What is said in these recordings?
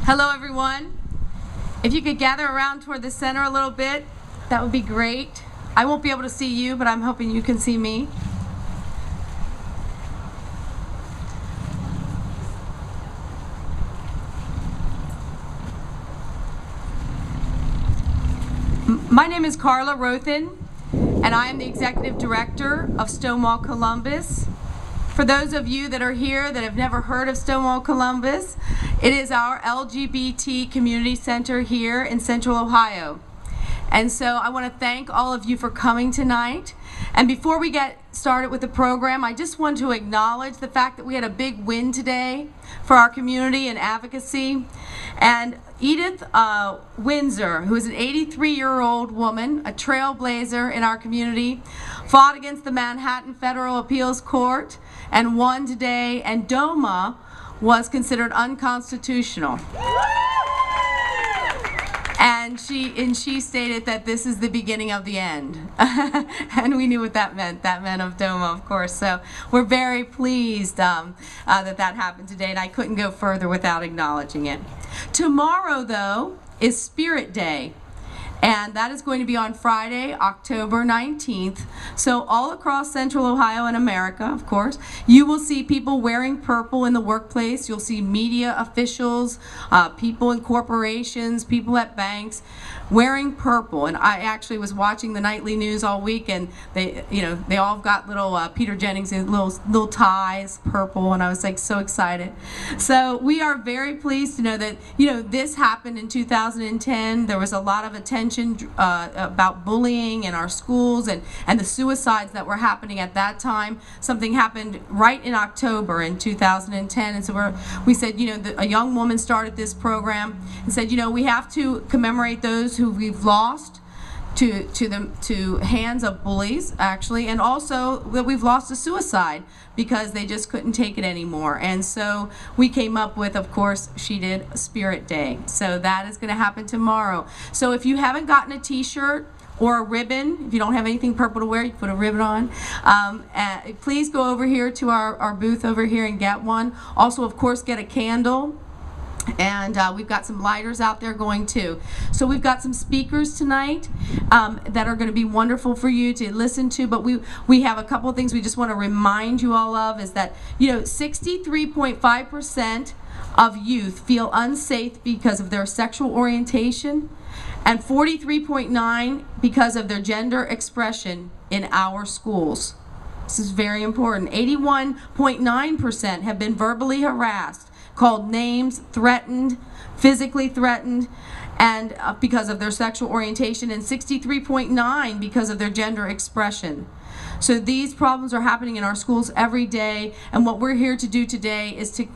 Hello everyone. If you could gather around toward the center a little bit, that would be great. I won't be able to see you, but I'm hoping you can see me. My name is Carla Rothen, and I am the Executive Director of Stonewall Columbus. For those of you that are here that have never heard of Stonewall Columbus, it is our LGBT community center here in Central Ohio. And so I want to thank all of you for coming tonight. And before we get started with the program, I just want to acknowledge the fact that we had a big win today for our community and advocacy. And Edith Windsor, who is an 83-year-old woman, a trailblazer in our community, fought against the Manhattan Federal Appeals Court and won today, and DOMA was considered unconstitutional. And she stated that this is the beginning of the end. And we knew what that meant. That meant of DOMA, of course. So we're very pleased that that happened today, and I couldn't go further without acknowledging it. Tomorrow, though, is Spirit Day. And that is going to be on Friday, October 19th. So all across Central Ohio and America, of course, you will see people wearing purple in the workplace. You'll see media officials, people in corporations, people at banks wearing purple. And I actually was watching the nightly news all week, and they all got little Peter Jennings little ties, purple, and I was like so excited. So we are very pleased to know that this happened in 2010. There was a lot of attention about bullying in our schools and the suicides that were happening at that time. Something happened right in October in 2010, and so we said, a young woman started this program and said, we have to commemorate those who we've lost to hands of bullies, actually, and also that we've lost to suicide because they just couldn't take it anymore. And so we came up with, of course, she did Spirit Day. So that is going to happen tomorrow. So if you haven't gotten a t-shirt or a ribbon, if you don't have anything purple to wear, you put a ribbon on. Please go over here to our booth over here and get one. Also, of course, get a candle. And we've got some lighters out there going too. So we've got some speakers tonight that are going to be wonderful for you to listen to. But we have a couple of things we just want to remind you all of, is that 63.5% of youth feel unsafe because of their sexual orientation, and 43.9% because of their gender expression in our schools. This is very important. 81.9% have been verbally harassed, called names, threatened, physically threatened, and because of their sexual orientation, and 63.9% because of their gender expression. So these problems are happening in our schools every day, and what we're here to do today is to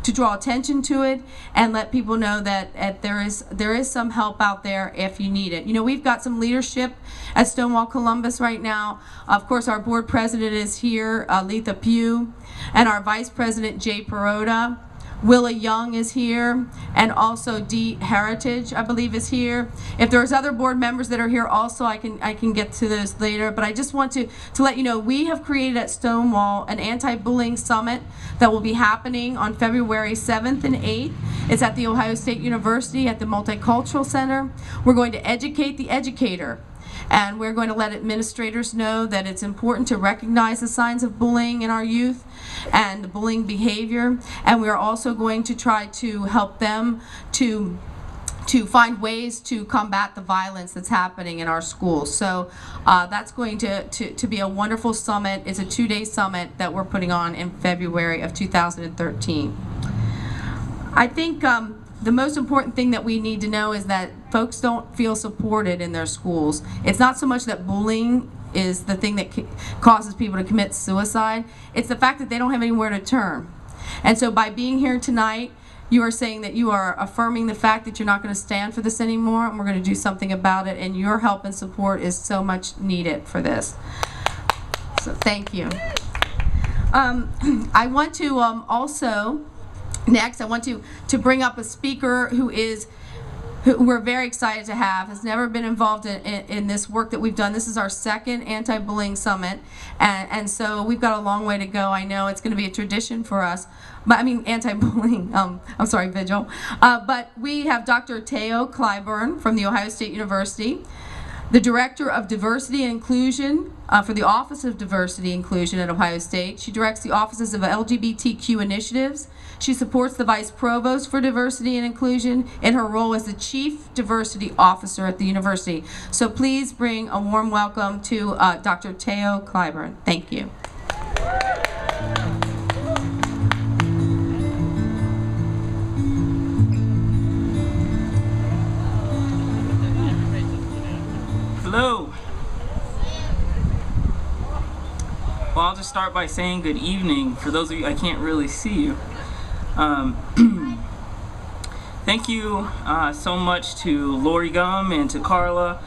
draw attention to it and let people know that there is some help out there if you need it. We've got some leadership at Stonewall Columbus right now. Of course, our board president is here, Letha Pugh, and our vice president, Jay Perota. Willa Young is here, and also Dee Heritage, I believe, is here. If there's other board members that are here also, I can get to those later. But I just want to let you know, we have created at Stonewall an anti-bullying summit that will be happening on February 7th and 8th. It's at the Ohio State University at the Multicultural Center. We're going to educate the educator. And we're going to let administrators know that it's important to recognize the signs of bullying in our youth and bullying behavior. And we're also going to try to help them to find ways to combat the violence that's happening in our schools. So that's going to be a wonderful summit. It's a 2-day summit that we're putting on in February of 2013. I think the most important thing that we need to know is that folks don't feel supported in their schools. It's not so much that bullying is the thing that causes people to commit suicide. It's the fact that they don't have anywhere to turn. And so by being here tonight, you are saying that you are affirming the fact that you're not going to stand for this anymore, and we're going to do something about it, and your help and support is so much needed for this. So thank you. I want to also, next, I want to bring up a speaker who who we're very excited to have, has never been involved in this work that we've done. This is our second anti-bullying summit, and so we've got a long way to go. I know it's going to be a tradition for us, but I mean anti-bullying, I'm sorry, Vigil. But we have Dr. Teo Clyburn from The Ohio State University, the Director of Diversity and Inclusion for the Office of Diversity and Inclusion at Ohio State. She directs the offices of LGBTQ initiatives. She supports the Vice Provost for Diversity and Inclusion in her role as the Chief Diversity Officer at the university. So please bring a warm welcome to Dr. Teo Clyburn. Thank you. Hello. Well, I'll just start by saying good evening. For those of you, I can't really see you. Thank you so much to Lori Gum and to Carla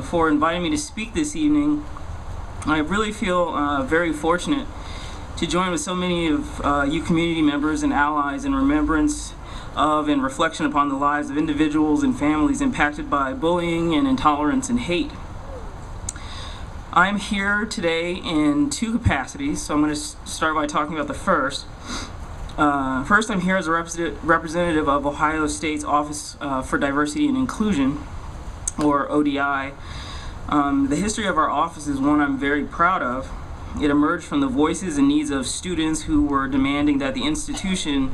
for inviting me to speak this evening. I really feel very fortunate to join with so many of you community members and allies in remembrance of and reflection upon the lives of individuals and families impacted by bullying and intolerance and hate. I'm here today in two capacities, so I'm going to start by talking about the first. First, I'm here as a representative of Ohio State's Office for Diversity and Inclusion, or ODI. The history of our office is one I'm very proud of. It emerged from the voices and needs of students who were demanding that the institution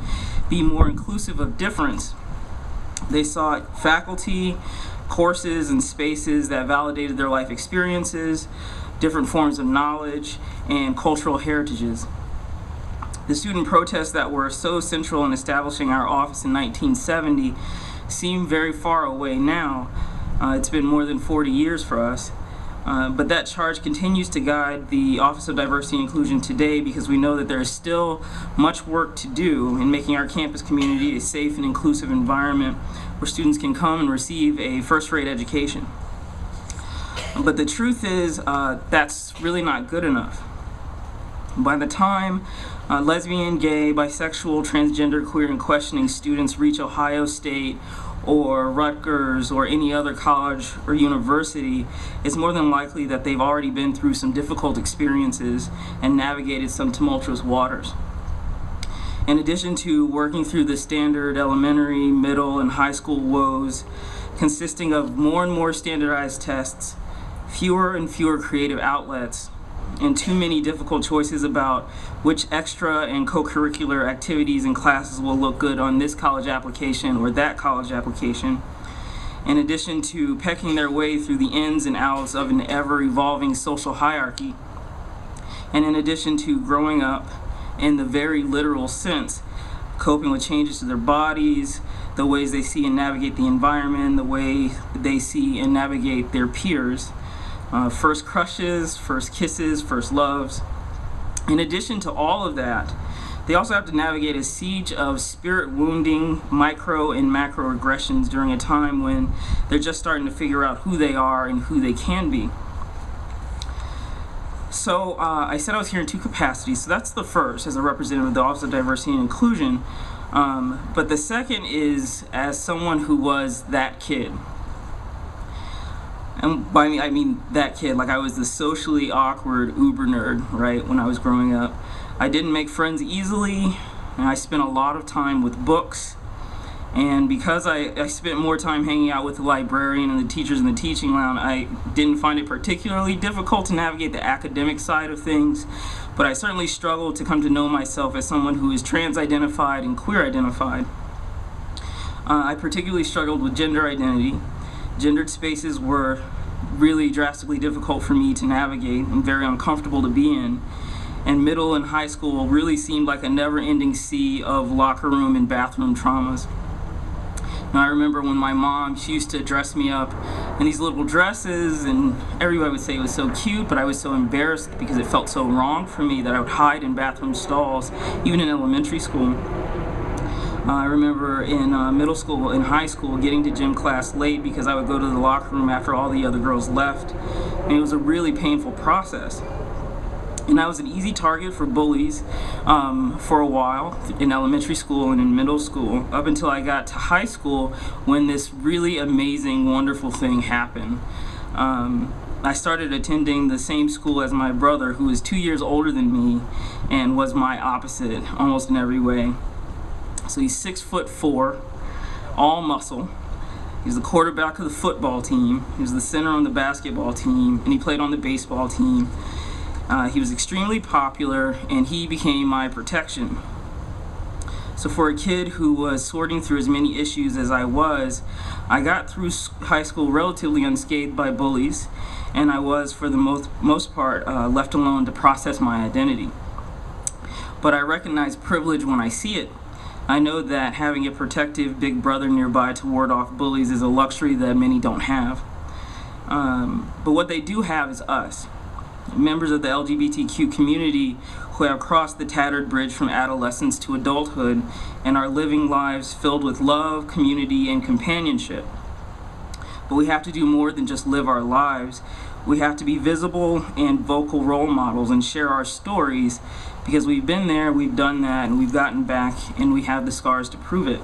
be more inclusive of difference. They sought faculty, courses, and spaces that validated their life experiences, different forms of knowledge, and cultural heritages. The student protests that were so central in establishing our office in 1970 seem very far away now. It's been more than 40 years for us. But that charge continues to guide the Office of Diversity and Inclusion today, because we know that there is still much work to do in making our campus community a safe and inclusive environment where students can come and receive a first-rate education. But the truth is that's really not good enough. By the time lesbian, gay, bisexual, transgender, queer, and questioning students reach Ohio State or Rutgers or any other college or university, it's more than likely that they've already been through some difficult experiences and navigated some tumultuous waters. In addition to working through the standard elementary, middle, and high school woes, consisting of more and more standardized tests, fewer and fewer creative outlets, and too many difficult choices about which extra and co-curricular activities and classes will look good on this college application or that college application, in addition to pecking their way through the ins and outs of an ever-evolving social hierarchy, and in addition to growing up in the very literal sense, coping with changes to their bodies, the ways they see and navigate the environment, the way they see and navigate their peers, first crushes, first kisses, first loves. In addition to all of that, they also have to navigate a siege of spirit-wounding micro and macro aggressions during a time when they're just starting to figure out who they are and who they can be. So I said I was here in two capacities. So that's the first, as a representative of the Office of Diversity and Inclusion. But the second is as someone who was that kid. And by me, I mean that kid. Like, I was the socially awkward uber nerd, right, when I was growing up. I didn't make friends easily, and I spent a lot of time with books. And because I spent more time hanging out with the librarian and the teachers in the teaching lounge, I didn't find it particularly difficult to navigate the academic side of things, but I certainly struggled to come to know myself as someone who is trans-identified and queer-identified. I particularly struggled with gender identity. Gendered spaces were really drastically difficult for me to navigate and very uncomfortable to be in. And middle and high school really seemed like a never-ending sea of locker room and bathroom traumas. And I remember when my mom, she used to dress me up in these little dresses, and everybody would say it was so cute, but I was so embarrassed because it felt so wrong for me that I would hide in bathroom stalls, even in elementary school. I remember in middle school and high school getting to gym class late because I would go to the locker room after all the other girls left, and it was a really painful process. And I was an easy target for bullies for a while in elementary school and in middle school, up until I got to high school when this really amazing, wonderful thing happened. I started attending the same school as my brother, who is 2 years older than me and was my opposite almost in every way. So he's 6'4", all muscle. He's the quarterback of the football team. He was the center on the basketball team, and he played on the baseball team. He was extremely popular, and he became my protection. So for a kid who was sorting through as many issues as I was, I got through high school relatively unscathed by bullies, and I was, for the most part, left alone to process my identity. But I recognize privilege when I see it. I know that having a protective big brother nearby to ward off bullies is a luxury that many don't have. But what they do have is us, members of the LGBTQ community who have crossed the tattered bridge from adolescence to adulthood and are living lives filled with love, community, and companionship. But we have to do more than just live our lives. We have to be visible and vocal role models and share our stories, because we've been there, we've done that, and we've gotten back, and we have the scars to prove it.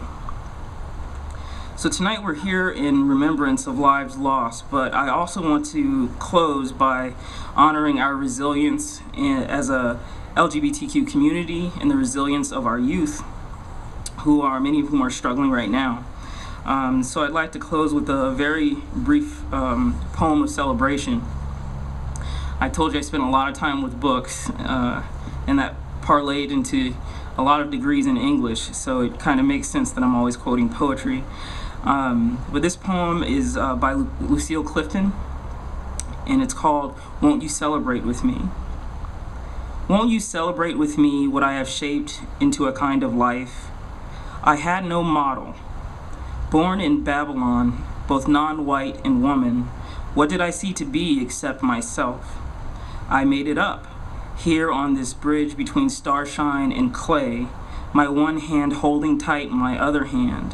So tonight we're here in remembrance of lives lost, but I also want to close by honoring our resilience as a LGBTQ community and the resilience of our youth, many of whom are struggling right now. So I'd like to close with a very brief poem of celebration. I told you I spent a lot of time with books, and that parlayed into a lot of degrees in English, so it kind of makes sense that I'm always quoting poetry. But this poem is by Lucille Clifton, and it's called "Won't You Celebrate With Me?" Won't you celebrate with me what I have shaped into a kind of life? I had no model. Born in Babylon, both non-white and woman, what did I see to be except myself? I made it up, here on this bridge between starshine and clay, my one hand holding tight my other hand.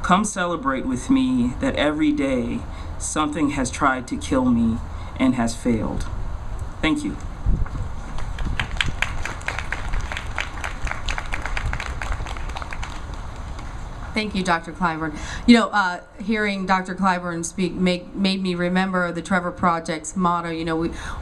Come celebrate with me that every day something has tried to kill me and has failed. Thank you. Thank you, Dr. Clyburn. You know, hearing Dr. Clyburn speak made me remember the Trevor Project's motto. You know,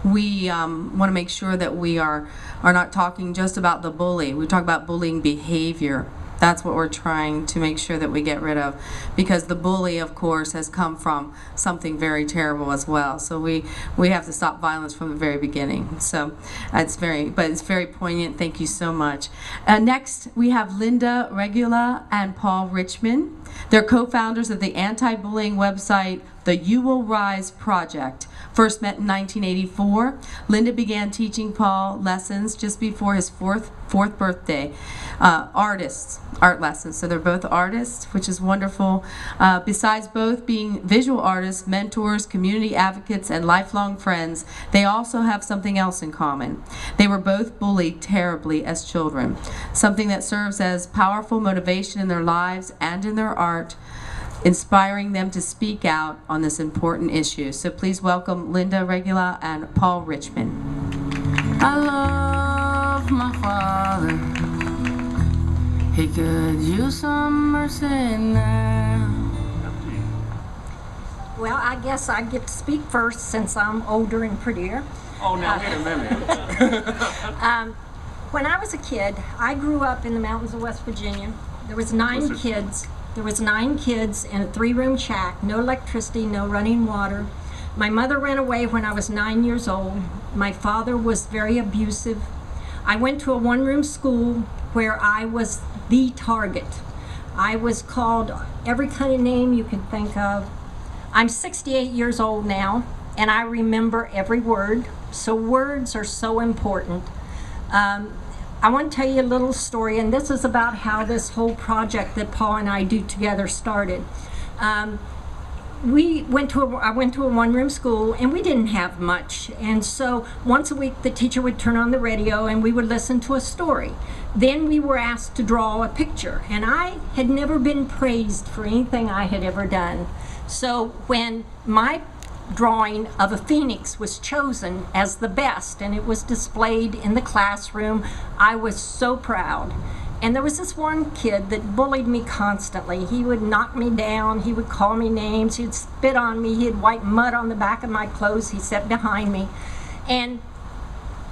we want to make sure that we are not talking just about the bully. We talk about bullying behavior. That's what we're trying to make sure that we get rid of, because the bully, of course, has come from something very terrible as well. So we have to stop violence from the very beginning. So it's very poignant. Thank you so much. Next, we have Linda Regula and Paul Richmond. They're co-founders of the anti-bullying website, the You Will Rise Project. First met in 1984. Linda began teaching Paul lessons just before his fourth birthday. Art lessons. So they're both artists, which is wonderful. Besides both being visual artists, mentors, community advocates, and lifelong friends, they also have something else in common. They were both bullied terribly as children, something that serves as powerful motivation in their lives and in their art, inspiring them to speak out on this important issue. So please welcome Linda Regula and Paul Richmond. I love my father. He could use some mercy now. Well, I guess I get to speak first since I'm older and prettier. Oh, now wait a minute. When I was a kid, I grew up in the mountains of West Virginia. There was nine kids in a 3-room shack, no electricity, no running water. My mother ran away when I was 9 years old. My father was very abusive. I went to a 1-room school where I was the target. I was called every kind of name you can think of. I'm 68 years old now, and I remember every word. So words are so important. I want to tell you a little story, and this is about how this whole project that Paul and I do together started. I went to a 1-room school, and we didn't have much. And so once a week, the teacher would turn on the radio, and we would listen to a story. Then we were asked to draw a picture, and I had never been praised for anything I had ever done. So when my drawing of a phoenix was chosen as the best, and it was displayed in the classroom. I was so proud. And there was this one kid that bullied me constantly. He would knock me down, he would call me names, he'd spit on me, he'd wipe mud on the back of my clothes, he sat behind me. And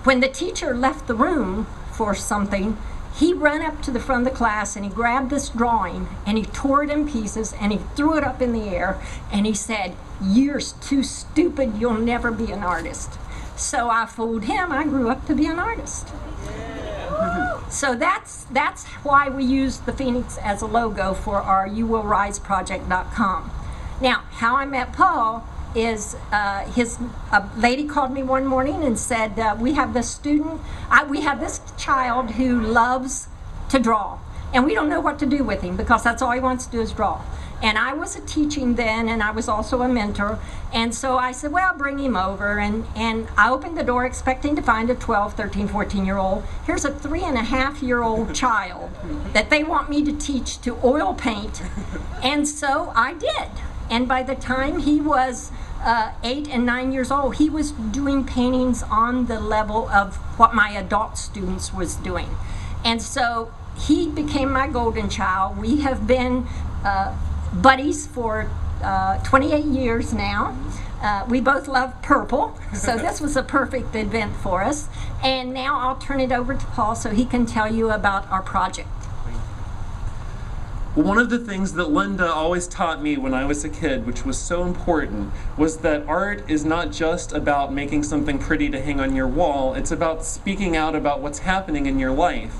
when the teacher left the room for something, he ran up to the front of the class and he grabbed this drawing and he tore it in pieces and he threw it up in the air and he said, "You're too stupid, you'll never be an artist." So I fooled him, I grew up to be an artist. So that's why we use the Phoenix as a logo for our YouWillRiseProject.com. Now, how I met Paul is a lady called me one morning and said, we have this child who loves to draw, and we don't know what to do with him because that's all he wants to do is draw. And I was teaching then, and I was also a mentor, and so I said, well, bring him over, and I opened the door expecting to find a 12, 13, 14-year-old. Here's a 3.5-year-old child that they want me to teach to oil paint, and so I did. And by the time he was 8 and 9 years old, he was doing paintings on the level of what my adult students was doing. And so he became my golden child. We have been buddies for 28 years now. We both love purple, so this was a perfect event for us. And now I'll turn it over to Paul so he can tell you about our project. Well, one of the things that Linda always taught me when I was a kid, which was so important, was that art is not just about making something pretty to hang on your wall, it's about speaking out about what's happening in your life.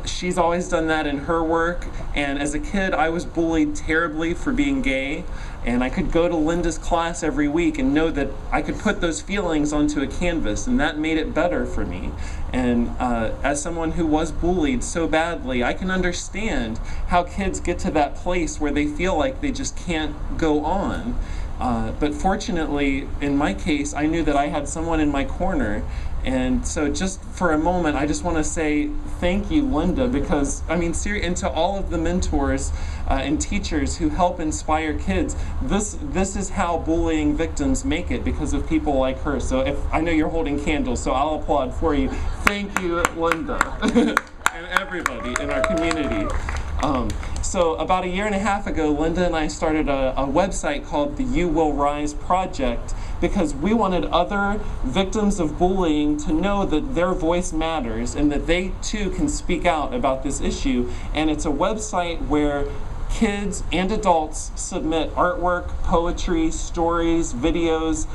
She's always done that in her work, and as a kid I was bullied terribly for being gay, and I could go to Linda's class every week and know that I could put those feelings onto a canvas, and that made it better for me. And as someone who was bullied so badly, I can understand how kids get to that place where they feel like they just can't go on. But fortunately, in my case, I knew that I had someone in my corner. And so just for a moment, I just want to say thank you, Linda, because, I mean, and to all of the mentors and teachers who help inspire kids, this is how bullying victims make it, because of people like her. So I know you're holding candles, so I'll applaud for you. Thank you, Linda, and everybody in our community. So about 1.5 years ago, Linda and I started a website called the You Will Rise Project, because we wanted other victims of bullying to know that their voice matters and that they too can speak out about this issue. And it's a website where kids and adults submit artwork, poetry, stories, videos,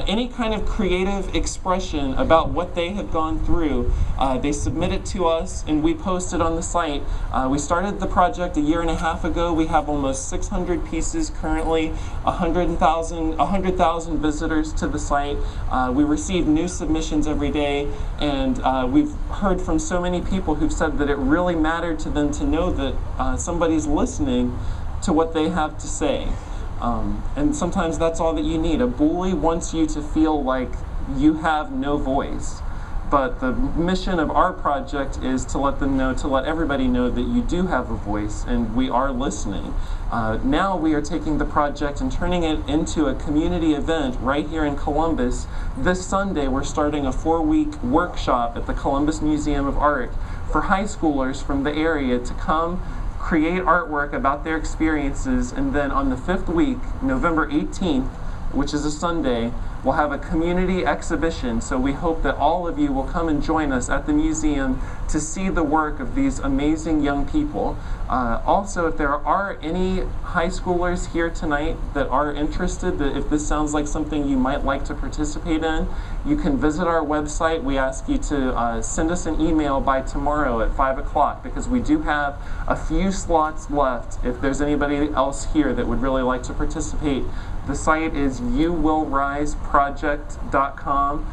any kind of creative expression about what they have gone through. They submit it to us and we post it on the site. We started the project 1.5 years ago. We have almost 600 pieces currently, 100,000 visitors to the site. We receive new submissions every day, and we've heard from so many people who've said that it really mattered to them to know that somebody's listening to what they have to say. And sometimes that's all that you need. A bully wants you to feel like you have no voice. But the mission of our project is to let them know, to let everybody know that you do have a voice and we are listening. Now we are taking the project and turning it into a community event right here in Columbus. This Sunday we're starting a 4-week workshop at the Columbus Museum of Art for high schoolers from the area to come create artwork about their experiences, and then on the 5th week, November 18th, which is a Sunday, we'll have a community exhibition. So we hope that all of you will come and join us at the museum to see the work of these amazing young people. Also, if there are any high schoolers here tonight that are interested, that if this sounds like something you might like to participate in, you can visit our website. We ask you to send us an email by tomorrow at 5 o'clock, because we do have a few slots left if there's anybody else here that would really like to participate. The site is YouWillRiseProject.com.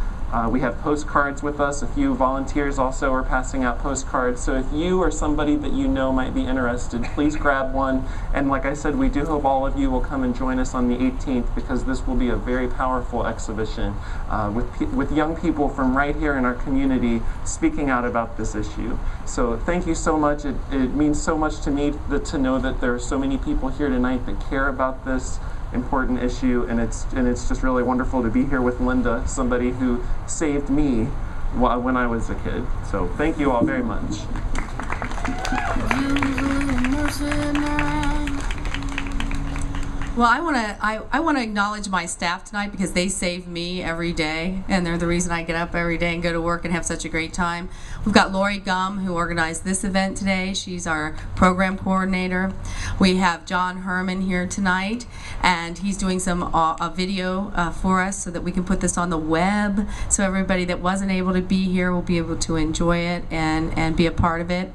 We have postcards with us. A few volunteers also are passing out postcards. So if you or somebody that you know might be interested, please grab one. And like I said, we do hope all of you will come and join us on the 18th, because this will be a very powerful exhibition with young people from right here in our community speaking out about this issue. So thank you so much. It means so much to me to know that there are so many people here tonight that care about this. important issue, and it's just really wonderful to be here with Linda, somebody who saved me when I was a kid. So thank you all very much. Well, I want to acknowledge my staff tonight because they save me every day, and they're the reason I get up every day and go to work and have such a great time. We've got Lori Gum, who organized this event today. She's our program coordinator. We have John Herman here tonight, and he's doing some a video for us so that we can put this on the web, so everybody that wasn't able to be here will be able to enjoy it and be a part of it.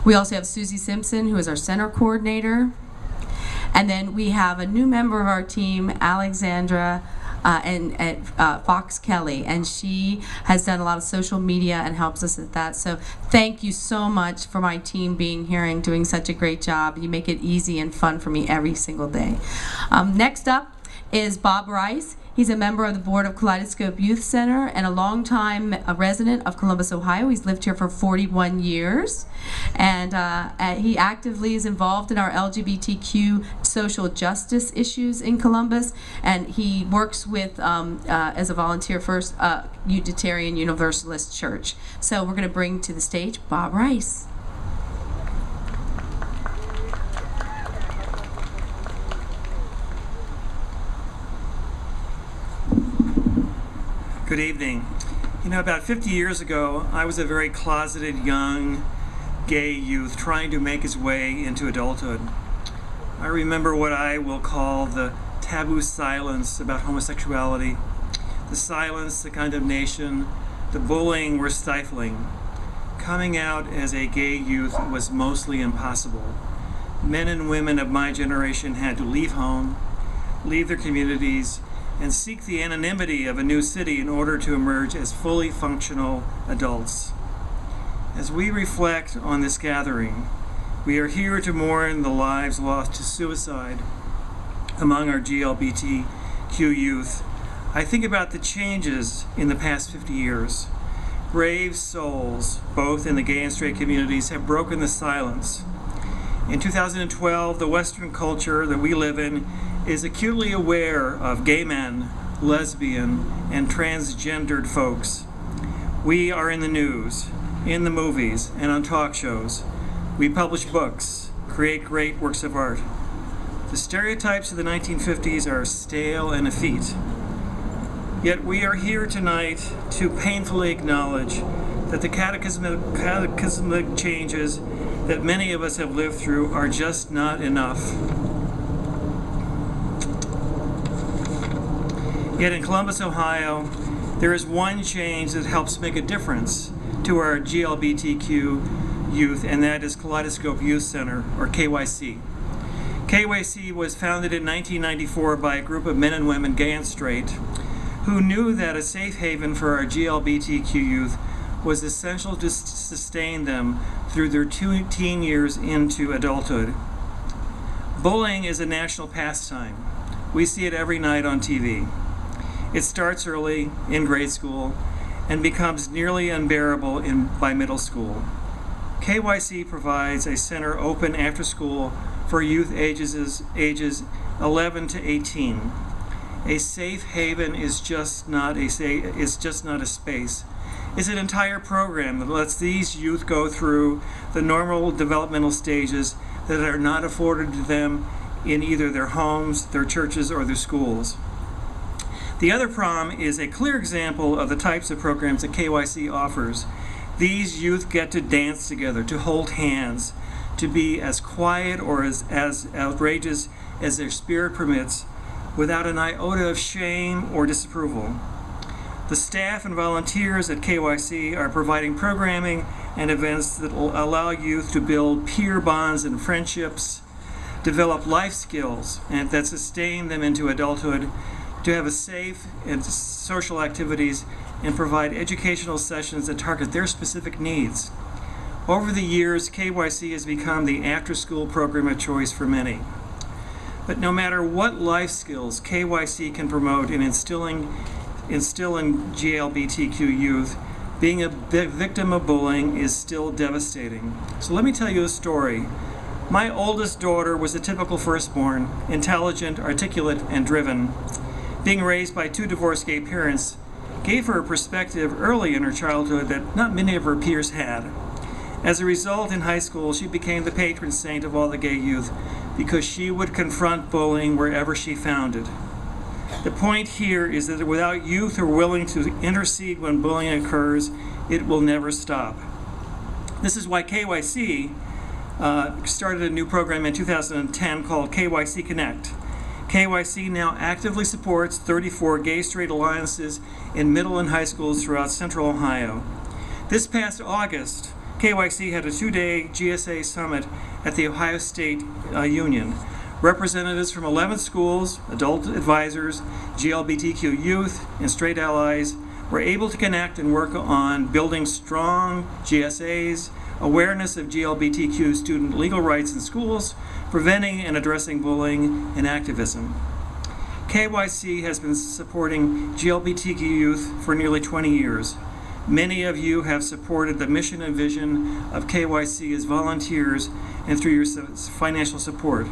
We also have Susie Simpson, who is our center coordinator. And then we have a new member of our team, Alexandra Fox Kelly, and she has done a lot of social media and helps us with that. So thank you so much for my team being here and doing such a great job. You make it easy and fun for me every single day. Next up is Bob Rice. He's a member of the board of Kaleidoscope Youth Center and a longtime resident of Columbus, Ohio. He's lived here for 41 years. And he actively is involved in our LGBTQ social justice issues in Columbus. And he works with, as a volunteer, First Unitarian Universalist Church. So we're going to bring to the stage Bob Rice. Good evening. You know, about 50 years ago, I was a very closeted young gay youth trying to make his way into adulthood. I remember what I will call the taboo silence about homosexuality. The silence, the condemnation, the bullying were stifling. Coming out as a gay youth was mostly impossible. Men and women of my generation had to leave home, leave their communities, and seek the anonymity of a new city in order to emerge as fully functional adults. As we reflect on this gathering, we are here to mourn the lives lost to suicide among our GLBTQ youth. I think about the changes in the past 50 years. Brave souls, both in the gay and straight communities, have broken the silence. In 2012, the Western culture that we live in is acutely aware of gay men, lesbian, and transgendered folks. We are in the news, in the movies, and on talk shows. We publish books, create great works of art. The stereotypes of the 1950s are stale and effete. Yet we are here tonight to painfully acknowledge that the cataclysmic changes that many of us have lived through are just not enough. Yet in Columbus, Ohio, there is one change that helps make a difference to our GLBTQ youth, and that is Kaleidoscope Youth Center, or KYC. KYC was founded in 1994 by a group of men and women, gay and straight, who knew that a safe haven for our GLBTQ youth was essential to sustain them through their teen years into adulthood. Bullying is a national pastime. We see it every night on TV. It starts early in grade school and becomes nearly unbearable by middle school. KYC provides a center open after school for youth ages 11 to 18. A safe haven is just not a space. It's an entire program that lets these youth go through the normal developmental stages that are not afforded to them in either their homes, their churches, or their schools. The other prom is a clear example of the types of programs that KYC offers. These youth get to dance together, to hold hands, to be as quiet or as outrageous as their spirit permits, without an iota of shame or disapproval. The staff and volunteers at KYC are providing programming and events that will allow youth to build peer bonds and friendships, develop life skills and that sustain them into adulthood, to have a safe and social activities, and provide educational sessions that target their specific needs. Over the years, KYC has become the after-school program of choice for many. But no matter what life skills KYC can promote in instilling GLBTQ youth, being a victim of bullying is still devastating. So let me tell you a story My oldest daughter was a typical firstborn, intelligent, articulate, and driven. Being raised by two divorced gay parents gave her a perspective early in her childhood that not many of her peers had. As a result, in high school, she became the patron saint of all the gay youth because she would confront bullying wherever she found it. The point here is that without youth who are willing to intercede when bullying occurs, it will never stop. This is why KYC started a new program in 2010 called KYC Connect. KYC now actively supports 34 gay-straight alliances in middle and high schools throughout central Ohio. This past August, KYC had a two-day GSA summit at the Ohio State Union. Representatives from 11 schools, adult advisors, GLBTQ youth, and straight allies were able to connect and work on building strong GSAs, awareness of GLBTQ student legal rights in schools, preventing and addressing bullying, and activism. KYC has been supporting GLBTQ youth for nearly 20 years. Many of you have supported the mission and vision of KYC as volunteers and through your financial support.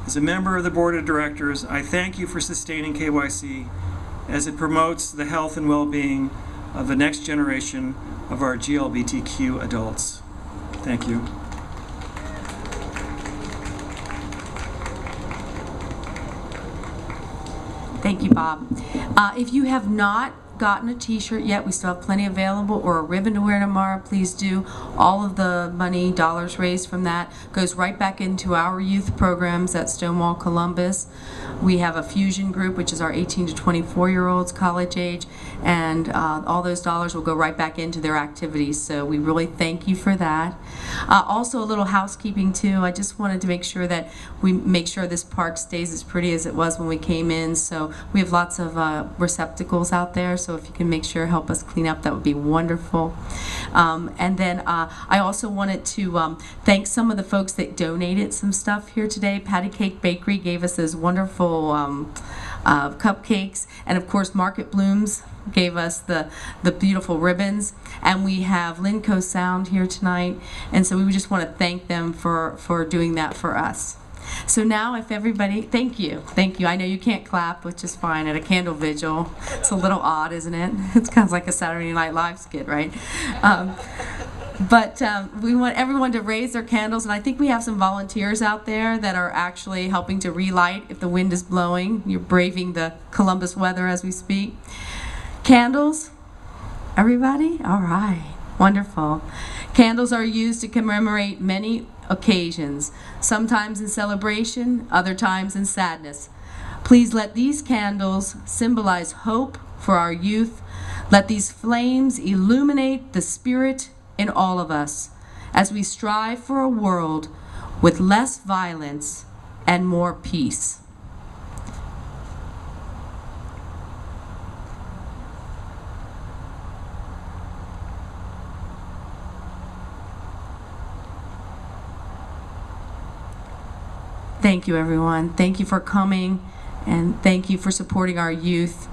As a member of the board of directors, I thank you for sustaining KYC as it promotes the health and well-being of the next generation of our GLBTQ adults. Thank you. Thank you, Bob. If you have not gotten a t-shirt yet, we still have plenty available, or a ribbon to wear tomorrow, please do. All of the money, dollars raised from that, goes right back into our youth programs at Stonewall Columbus. We have a fusion group, which is our 18 to 24-year-olds, college age, and all those dollars will go right back into their activities, so we really thank you for that. Also, a little housekeeping too. I just wanted to make sure that we make sure this park stays as pretty as it was when we came in, so we have lots of receptacles out there, so if you can make sure help us clean up, that would be wonderful. And then I also wanted to thank some of the folks that donated some stuff here today. Patty Cake Bakery gave us those wonderful cupcakes, and of course Market Blooms gave us the beautiful ribbons, and we have Linco Sound here tonight, and so we just want to thank them for doing that for us. So now if everybody, thank you. I know you can't clap, which is fine at a candle vigil. It's a little odd, isn't it? It's kind of like a Saturday Night Live skit, right? But we want everyone to raise their candles, and I think we have some volunteers out there that are actually helping to relight if the wind is blowing. You're braving the Columbus weather as we speak. Candles, everybody? All right, wonderful. Candles are used to commemorate many occasions, sometimes in celebration, other times in sadness. Please let these candles symbolize hope for our youth. Let these flames illuminate the spirit in all of us as we strive for a world with less violence and more peace. Thank you, everyone. Thank you for coming, and thank you for supporting our youth.